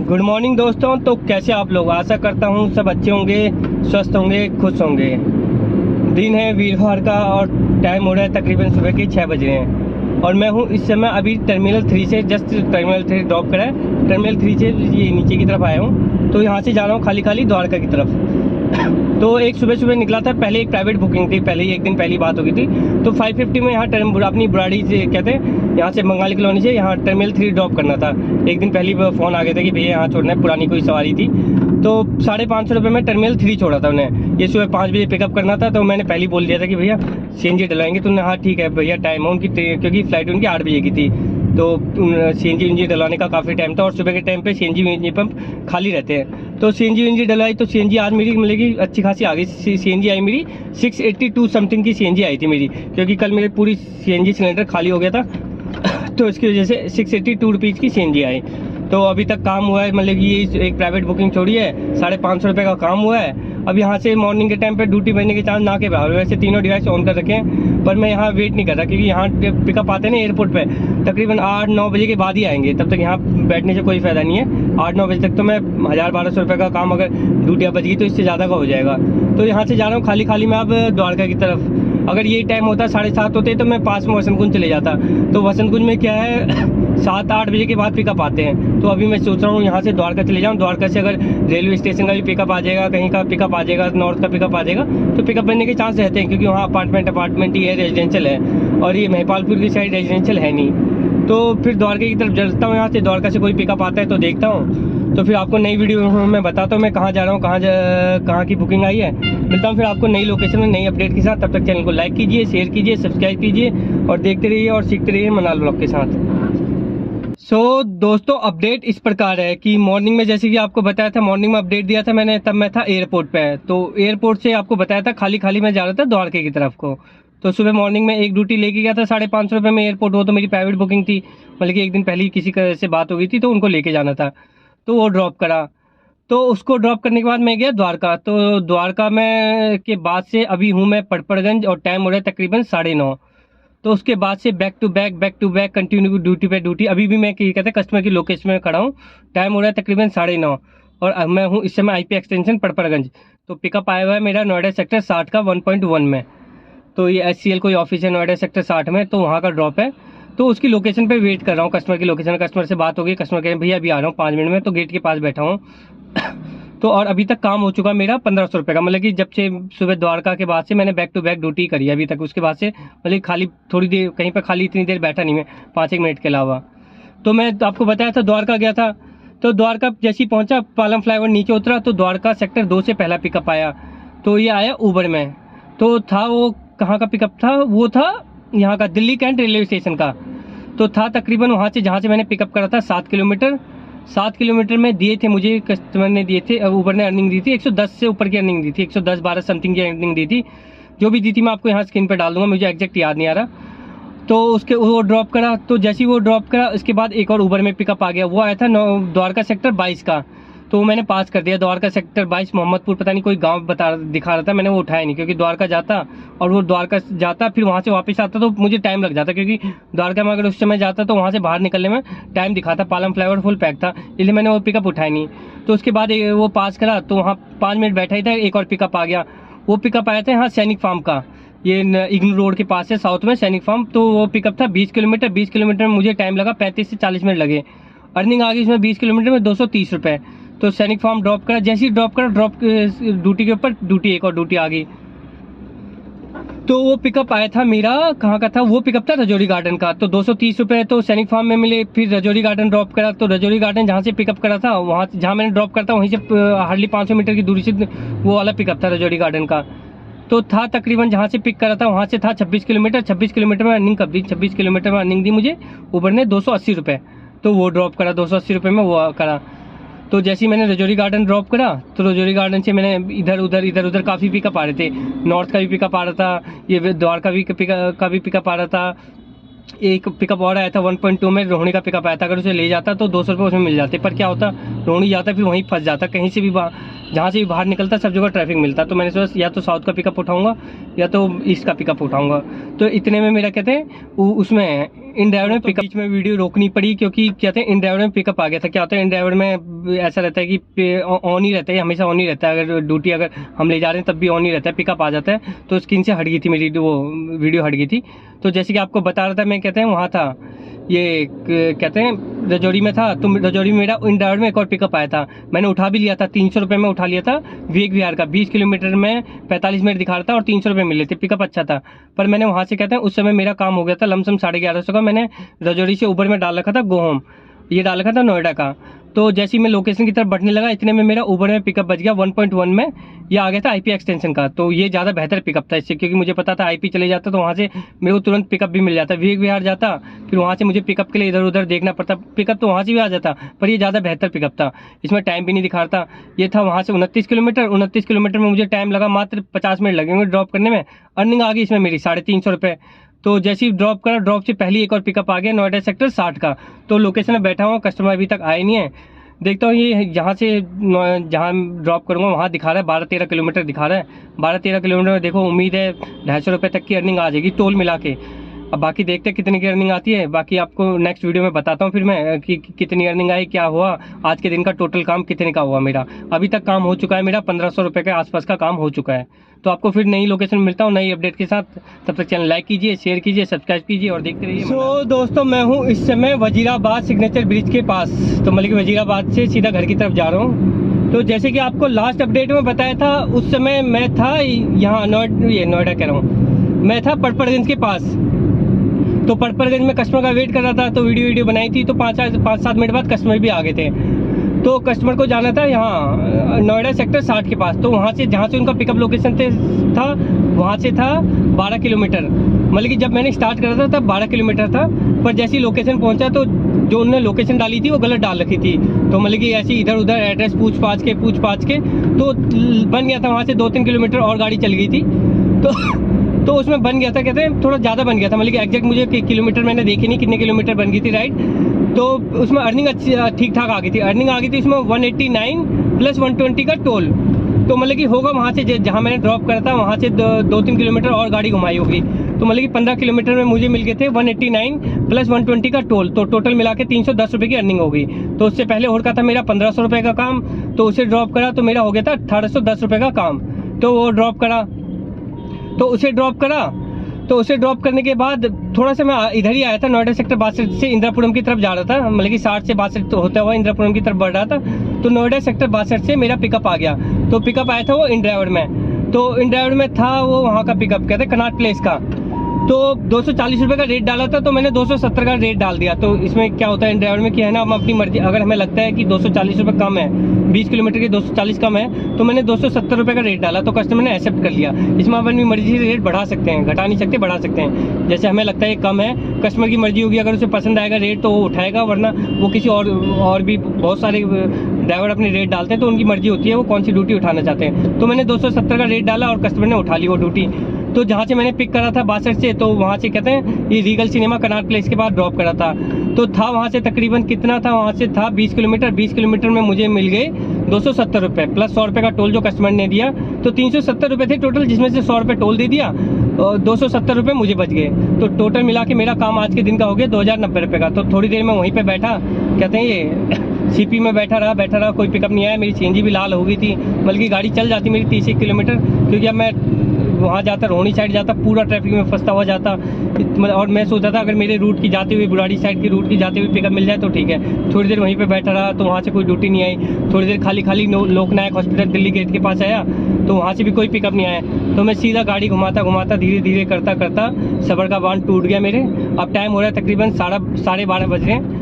Good morning दोस्तों। तो कैसे आप लोग, आशा करता हूँ सब अच्छे होंगे, स्वस्थ होंगे, खुश होंगे। दिन है वीरवार का और टाइम हो रहा है तकरीबन सुबह के 6 बज रहे हैं और मैं हूँ इस समय अभी टर्मिनल 3 से जस्ट टर्मिनल 3 ड्रॉप करा है। टर्मिनल 3 से ये नीचे की तरफ आया हूँ, तो यहाँ से जा रहा हूँ खाली खाली द्वारका की तरफ। तो एक सुबह सुबह निकला था, पहले एक प्राइवेट बुकिंग थी, पहले ही एक दिन पहली बात हो गई थी। तो 550 में यहाँ अपनी बुराड़ी से कहते हैं, यहाँ से बंगाली कॉलोनी से यहाँ टर्मिनल 3 ड्रॉप करना था। एक दिन पहले फ़ोन आ गया था कि भैया यहाँ छोड़ना है, पुरानी कोई सवारी थी। तो 550 रुपये में टर्मिनल 3 छोड़ा था उन्हें। ये सुबह 5 बजे पिकअप करना था, तो मैंने पहले ही बोल दिया था कि भैया CNG डलवाएंगे। तो हाँ ठीक है भैया, टाइम है उनकी, क्योंकि फ्लाइट उनकी 8 बजे की थी। तो CNG डलवाने का काफ़ी टाइम था और सुबह के टाइम पे CNG पंप खाली रहते हैं। तो CNG डलवाई, तो CNG आज मेरी मतलब कि अच्छी खासी आ गई। CNG आई मेरी 682 समथिंग की CNG आई थी मेरी, क्योंकि कल मेरी पूरी CNG सिलेंडर खाली हो गया था। तो इसकी वजह से 682 रुपीज़ की CNG आई। तो अभी तक काम हुआ है, मतलब कि ये एक प्राइवेट बुकिंग छोड़ी है, 550 रुपये का काम हुआ है। अब यहाँ से मॉर्निंग के टाइम पे ड्यूटी बनने के चांस ना के बराबर। वैसे तीनों डिवाइस ऑन कर रखे हैं, पर मैं यहाँ वेट नहीं कर रहा, क्योंकि यहाँ पिकअप आते हैं ना एयरपोर्ट पे तकरीबन 8-9 बजे के बाद ही आएंगे। तब तक यहाँ बैठने से कोई फ़ायदा नहीं है। 8-9 बजे तक तो मैं 1000-1200 रुपये का काम, अगर ड्यूटियाँ बच गई तो इससे ज़्यादा का हो जाएगा। तो यहाँ से जा रहा हूँ खाली खाली मैं अब द्वारका की तरफ। अगर यही टाइम होता 7:30 होते तो मैं पास में वसंत कुंज चले जाता। तो वसंत कुंज में क्या है 7-8 बजे के बाद पिकअप आते हैं। तो अभी मैं सोच रहा हूँ यहाँ से द्वारका चले जाऊँ। द्वारका से अगर रेलवे स्टेशन का भी पिकअप आ जाएगा, कहीं का पिकअप आ जाएगा, नॉर्थ का पिकअप आ जाएगा, तो पिकअप बनने के चांस रहते हैं, क्योंकि वहाँ अपार्टमेंट ही है, रेजिडेंशियल है, और ये महिपालपुर की साइड रेजिडेंशियल है नहीं। तो फिर द्वारका की तरफ चलता हूँ। यहाँ से द्वारका से कोई पिकअप आता है तो देखता हूँ, तो फिर आपको नई वीडियो में बताता हूँ मैं कहाँ जा रहा हूँ, कहाँ की बुकिंग आई है। मिलता हूँ फिर आपको नई लोकेशन में नई अपडेट के साथ। तब तक चैनल को लाइक कीजिए, शेयर कीजिए, सब्सक्राइब कीजिए और देखते रहिए और सीखते रहिए मनाल ब्लॉग के साथ। दोस्तों अपडेट इस प्रकार है कि मॉर्निंग में, जैसे कि आपको बताया था, मॉर्निंग में अपडेट दिया था मैंने, तब मैं था एयरपोर्ट पे। तो एयरपोर्ट से आपको बताया था खाली खाली मैं जा रहा था द्वारका की तरफ को। तो सुबह मॉर्निंग में एक ड्यूटी लेके गया था 550 रुपये में एयरपोर्ट। वो तो मेरी प्राइवेट बुकिंग थी, मतलब कि एक दिन पहले ही किसी से बात हो गई थी, तो उनको लेके जाना था। तो वो ड्रॉप करा। तो उसको ड्रॉप करने के बाद मैं गया द्वारका। तो द्वारका में के बाद से अभी हूँ मैं पड़पड़गंज और टाइम हो रहा है तकरीबन 9:30। तो उसके बाद से back to back continue duty पे ड्यूटी। अभी भी मैं क्या कहते हैं कस्टमर की लोकेशन में खड़ा हूँ। टाइम हो रहा है तकरीबन 9:30 और अब मैं हूँ इस समय IP एक्सटेंशन पड़पड़गंज। तो पिकअप आया हुआ है मेरा नोएडा सेक्टर 60 का 1.1 में। तो ये SCL कोई ऑफिस है नोएडा सेक्टर 60 में, तो वहाँ का ड्रॉप है। तो उसकी लोकेशन पे वेट कर रहा हूँ, कस्टमर की लोकेशन। कस्टमर से बात हो गई, कस्टमर कह रहे हैं भैया अभी आ रहा हूँ 5 मिनट में। तो गेट के पास बैठा हूँ। तो और अभी तक काम हो चुका मेरा 1500 रुपये का, मतलब कि जब से सुबह द्वारका के बाद से मैंने बैक टू बैक ड्यूटी करी अभी तक। उसके बाद से मतलब खाली थोड़ी देर कहीं पर खाली इतनी देर बैठा नहीं मैं, 5-1 मिनट के अलावा। तो मैं आपको बताया था द्वारका गया था। तो द्वारका जैसे ही पहुँचा, पालम फ्लाईओवर नीचे उतरा, तो द्वारका सेक्टर 2 से पहला पिकअप आया। तो ये आया ऊबर में। तो था वो कहाँ का पिकअप था, वो था यहाँ का दिल्ली कैंट रेलवे स्टेशन का। तो था तकरीबन वहाँ से जहाँ से मैंने पिकअप करा था 7 किलोमीटर। 7 किलोमीटर में दिए थे मुझे, कस्टमर ने दिए थे, ऊबर ने अर्निंग दी थी 110 से ऊपर की अर्निंग दी थी, 110-12 समथिंग की अर्निंग दी थी। जो भी दी थी मैं आपको यहाँ स्क्रीन पर डाल दूंगा, मुझे एग्जैक्ट याद नहीं आ रहा। तो उसके वो ड्रॉप करा। तो जैसे ही वो ड्रॉप करा, उसके बाद एक और ऊबर में पिकअप आ गया। वो आया था द्वारका सेक्टर 22 का। तो मैंने पास कर दिया। द्वारका सेक्टर 22 मोहम्मदपुर पता नहीं कोई गांव दिखा रहा था, मैंने वो उठाया नहीं, क्योंकि द्वारका जाता और वो द्वारका जाता फिर वहाँ से वापस आता तो मुझे टाइम लग जाता, क्योंकि द्वारका में अगर उस समय जाता तो वहाँ से बाहर निकलने में टाइम दिखाता। पालम फ्लाईओवर फुल पैक था, इसलिए मैंने वो पिकअप उठाया नहीं। तो उसके बाद वो पास करा, तो वहाँ 5 मिनट बैठा ही था, एक और पिकअप आ गया। वो पिकअप आया था यहाँ सैनिक फार्म का, ये इग्नू रोड के पास है साउथ में सैनिक फार्म। तो वो पिकअप था 20 किलोमीटर। 20 किलोमीटर में मुझे टाइम लगा 35 से 40 मिनट लगे। अर्निंग आ गई इसमें 20 किलोमीटर में 230 रुपये। तो सैनिक फार्म ड्रॉप करा। जैसे ही ड्रॉप ड्यूटी के ऊपर एक और ड्यूटी आ गई। तो वो पिकअप आया था मेरा, कहाँ का था वो पिकअप था रजौरी गार्डन का। तो 230 रुपये तो सैनिक फार्म में मिले। फिर रजौरी गार्डन ड्रॉप करा। तो रजौरी गार्डन जहाँ से पिकअप करा था, वहाँ जहाँ मैंने ड्रॉप करा था वहीं से हार्डली 500 मीटर की दूरी से वो वाला पिकअप था रजौरी गार्डन का। तो था तकरीबन जहाँ से पिक करा था वहाँ से था 26 किलोमीटर। 26 किलोमीटर में अर्निंग कब दी, 26 किलोमीटर में अर्निंग दी मुझे ऊबर ने 280 रुपये। तो वो ड्रॉप करा 280 रुपये में वो करा। तो जैसे ही मैंने रजौरी गार्डन ड्रॉप करा, तो रजौरी गार्डन से मैंने इधर उधर काफ़ी पिकअप आ रहे थे। नॉर्थ का भी पिकअप आ रहा था, ये द्वारका का भी पिकअप आ रहा था। एक पिकअप और आया था 1.2 में, रोहिणी का पिकअप आया था। अगर उसे ले जाता तो 200 रुपये उसमें मिल जाते, पर क्या होता रोहिणी जाता फिर वहीं फंस जाता। कहीं से भी जहाँ से भी बाहर निकलता सब जगह ट्रैफिक मिलता। तो मैंने सोचा या तो साउथ का पिकअप उठाऊंगा या तो ईस्ट का पिकअप उठाऊंगा। तो इतने में मेरा कहते हैं उसमें इन ड्राइवर में पिकअप, बीच में वीडियो रोकनी पड़ी क्योंकि कहते हैं इन ड्राइवर में पिकअप आ गया था। क्या होता है इन ड्राइवर में ऐसा रहता है कि ऑन ही रहता है, हमेशा ऑन ही रहता है, अगर ड्यूटी अगर हम ले जा रहे हैं तब भी ऑन ही रहता है, पिकअप आ जाता है। तो स्क्रीन से हट गई थी मेरी, वो वीडियो हट गई थी। तो जैसे कि आपको बता रहा था मैं, कहते हैं वहाँ था ये कहते हैं रजौरी में था, तो रजौरी में मेरा इन ड्राइवर में एक और पिकअप आया था, मैंने उठा भी लिया था, 300 रुपये में उठा लिया था विवेक विहार का। 20 किलोमीटर में 45 मिनट दिखा रहा था और 300 रुपये मिले थे, पिकअप अच्छा था। पर मैंने वहाँ से कहते हैं उस समय मेरा काम हो गया था लमसम 1150 का। मैंने रजौरी से ऊबर में डाल रखा था गो होम, ये डाल रखा था नोएडा का। तो जैसे ही मैं लोकेशन की तरफ बढ़ने लगा, इतने में मेरा ऊबर में पिकअप बच गया 1.1 में, ये आ गया था आईपी एक्सटेंशन का। तो ये ज़्यादा बेहतर पिकअप था इससे, क्योंकि मुझे पता था आईपी चले जाता तो वहाँ से मेरे को तुरंत पिकअप भी मिल जाता। विवेक विहार जाता, फिर वहाँ से मुझे पिकअप के लिए इधर उधर देखना पड़ता, पिकअप तो वहाँ से भी आ जाता, पर ये ज़्यादा बेहतर पिकअप था। इसमें टाइम भी नहीं दिखाता। ये था वहाँ से 29 किलोमीटर में मुझे टाइम लगा मात्र 50 मिनट लगेंगे ड्रॉप करने में। अर्निंग आ गई इसमें मेरी 350 रुपये। तो जैसे ही ड्रॉप करा, ड्रॉप से पहले एक और पिकअप आ गया नोएडा सेक्टर 60 का। तो लोकेशन में बैठा हुआ, कस्टमर अभी तक आए नहीं है। देखता हूँ ये यहाँ से जहाँ ड्रॉप करूँगा वहाँ दिखा रहा है 12-13 किलोमीटर दिखा रहा है। 12-13 किलोमीटर में देखो उम्मीद है 250 रुपये तक की अर्निंग आ जाएगी टोल मिला के। अब बाकी देखते हैं कितनी की अर्निंग आती है, बाकी आपको नेक्स्ट वीडियो में बताता हूँ फिर मैं कि कितनी अर्निंग आई, क्या हुआ आज के दिन का टोटल काम कितने का हुआ मेरा। अभी तक काम हो चुका है मेरा 1500 रुपये के आसपास का काम हो चुका है। तो आपको फिर नई लोकेशन मिलता हूँ नई अपडेट के साथ। तब तक चैनल लाइक कीजिए, शेयर कीजिए, सब्सक्राइब कीजिए और देखते रहिए। तो दोस्तों मैं हूँ इस समय वजीराबाद सिग्नेचर ब्रिज के पास, तो मतलब कि वजीराबाद से सीधा घर की तरफ जा रहा हूँ। तो जैसे कि आपको लास्ट अपडेट में बताया था, उस समय मैं था यहाँ नोएडा कह रहा हूँ, मैं था पड़पड़गंज के पास। तो पड़पड़गंज में कस्टमर का वेट कर रहा था, तो वीडियो बनाई थी। तो 5-7 मिनट बाद कस्टमर भी आ गए थे। तो कस्टमर को जाना था यहाँ नोएडा सेक्टर 60 के पास। तो वहाँ से जहाँ से उनका पिकअप लोकेशन था वहाँ से था 12 किलोमीटर, मतलब कि जब मैंने स्टार्ट करा था तब 12 किलोमीटर था। पर जैसी लोकेशन पहुँचा तो जो उन्होंने लोकेशन डाली थी वो गलत डाल रखी थी। तो मतलब कि ऐसे इधर उधर एड्रेस पूछ पाछ के तो बन गया था वहाँ से 2-3 किलोमीटर और गाड़ी चल गई थी। तो उसमें बन गया था, कहते हैं थोड़ा ज़्यादा बन गया था, मतलब कि एग्जैक्ट मुझे किलोमीटर मैंने देखी नहीं कितने किलोमीटर बन गई थी राइड। तो उसमें अर्निंग अच्छी ठीक ठाक आ गई थी। अर्निंग आ गई थी इसमें 189 प्लस 120 का टोल। तो मतलब कि होगा वहाँ से जहाँ मैंने ड्रॉप करा था वहाँ से 2-3 किलोमीटर और गाड़ी घुमाई होगी। तो मतलब कि 15 किलोमीटर में मुझे मिल गए थे 189 प्लस 120 का टोल। तो टोटल मिला के 310 रुपये की अर्निंग हो गई। तो उससे पहले हो रखा था मेरा 1500 रुपये का काम, तो उसे ड्रॉप करा तो मेरा हो गया था 1810 रुपये का काम। तो वो ड्रॉप करा, तो उसे ड्रॉप करने के बाद थोड़ा सा मैं इधर ही आया था, नोएडा सेक्टर 62 से इंदिरापुरम की तरफ जा रहा था, मतलब कि 60 से 62 तो होता हुआ इंदिरापुरम की तरफ बढ़ रहा था। तो नोएडा सेक्टर 62 से मेरा पिकअप आ गया। तो पिकअप आया था वो इन ड्राइवर में, तो इन ड्राइवर में था वो वहाँ का पिकअप कहते हैं कनाट प्लेस का। तो 240 रुपये का रेट डाला था, तो मैंने 270 का रेट डाल दिया। तो इसमें क्या होता है इन ड्राइवर में कि है ना, हम अपनी मर्जी, अगर हमें लगता है कि 240 रुपये कम है, 20 किलोमीटर के 240 कम है, तो मैंने 270 रुपये का रेट डाला। तो कस्टमर ने एक्सेप्ट कर लिया। इसमें हम अपनी मर्जी से रेट बढ़ा सकते हैं, घटा नहीं सकते, बढ़ा सकते हैं। जैसे हमें लगता है कम है, कस्टमर की मर्जी होगी, अगर उसे पसंद आएगा रेट तो वो उठाएगा, वरना वो किसी और भी बहुत सारे ड्राइवर अपने रेट डालते हैं, तो उनकी मर्जी होती है वो कौन सी ड्यूटी उठाना चाहते हैं। तो मैंने 270 का रेट डाला और कस्टमर ने उठा ली वो ड्यूटी। तो जहाँ से मैंने पिक करा था 62 से, तो वहाँ से कहते हैं ये रीगल सिनेमा कनाट प्लेस के बाद ड्रॉप करा था। तो था वहाँ से तकरीबन कितना था, वहाँ से था 20 किलोमीटर में मुझे मिल गए 270 रुपये प्लस 100 रुपये का टोल जो कस्टमर ने दिया। तो 370 रुपये थे टोटल, जिसमें से 100 रुपये टोल दे दिया और 270 रुपये मुझे बच गए। तो टोटल मिला के मेरा काम आज के दिन का हो गया 2090 रुपये का। तो थोड़ी देर में वहीं पर बैठा, कहते हैं ये सीपी में बैठा रहा, कोई पिकअप नहीं आया। मेरी सीएनजी भी लाल हो गई थी, बल्कि गाड़ी चल जाती मेरी 30 किलोमीटर, क्योंकि अब मैं वहाँ जाता, रोहिणी साइड जाता, पूरा ट्रैफिक में फंसता हुआ जाता। और मैं सोचा था अगर मेरे रूट की जाते हुए बुराड़ी साइड की रूट की जाते हुए पिकअप मिल जाए तो ठीक है। थोड़ी देर वहीं पे बैठा रहा, तो वहाँ से कोई ड्यूटी नहीं आई। थोड़ी देर खाली लोकनायक हॉस्पिटल दिल्ली गेट के पास आया, तो वहाँ से भी कोई पिकअप नहीं आया। तो मैं सीधा गाड़ी घुमाता धीरे धीरे करता सबर का बांध टूट गया मेरे। अब टाइम हो रहा है तकरीबन 12:30 बज रहे हैं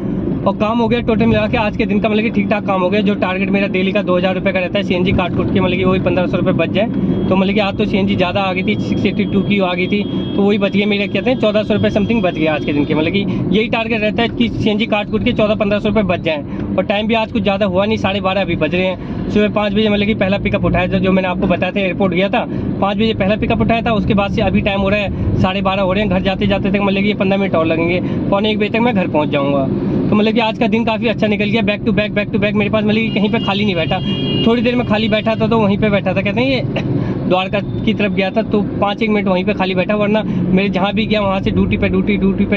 और काम हो गया टोटल मिला के आज के दिन का, मतलब कि ठीक ठाक काम हो गया। जो टारगेट मेरा डेली का 2000 रुपये का रहता है, सीएनजी काट के मतलब कि वही 1500 रुपये बच जाए। तो मतलब कि आज तो सीएनजी ज़्यादा आ गई थी, 682 की आ गई थी, तो वही बच गए मेरे, कहते हैं 1400 रुपये समथिंग बच गया आज के दिन के। मतलब कि यही टारगेट रहता है कि सीएनजी काट के 1400-1500 रुपये बच जाएँ। और टाइम भी आज कुछ ज़्यादा हुआ नहीं, 12:30 अभी बज रहे हैं। सुबह 5 बजे मतलब कि पहला पिकअप उठाया था, जो मैंने आपको बताया था एयरपोर्ट गया था, 5 बजे पहला पिकअप उठाया था। उसके बाद से अभी टाइम हो रहा है 12:30 हो रहे हैं। घर जाते तक मतलब कि 15 मिनट और लगेंगे, 12:45 बजे तक मैं घर पहुँच जाऊँगा। तो मतलब कि आज का दिन काफ़ी अच्छा निकल गया, बैक टू बैक मेरे पास, मतलब कि कहीं पे खाली नहीं बैठा। थोड़ी देर में खाली बैठा था तो वहीं पे बैठा था, कहते हैं ये द्वारका की तरफ गया था तो 5-1 मिनट वहीं पे खाली बैठा, वरना मेरे जहाँ भी गया वहाँ से ड्यूटी पे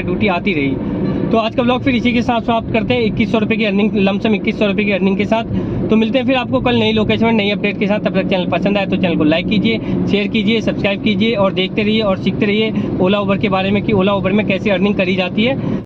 ड्यूटी आती रही। तो आज का ब्लॉग फिर इसी के साथ समाप्त करते हैं, 2100 रुपये की अर्निंग, लमसम 2100 रुपये की अर्निंग के साथ। तो मिलते हैं फिर आपको कल नई लोकेशन में नई अपडेट के साथ। तब तक चैनल पसंद आए तो चैनल को लाइक कीजिए, शेयर कीजिए, सब्सक्राइब कीजिए और देखते रहिए और सीखते रहिए ओला उबर के बारे में कि ओला उबर में कैसे अर्निंग करी जाती है।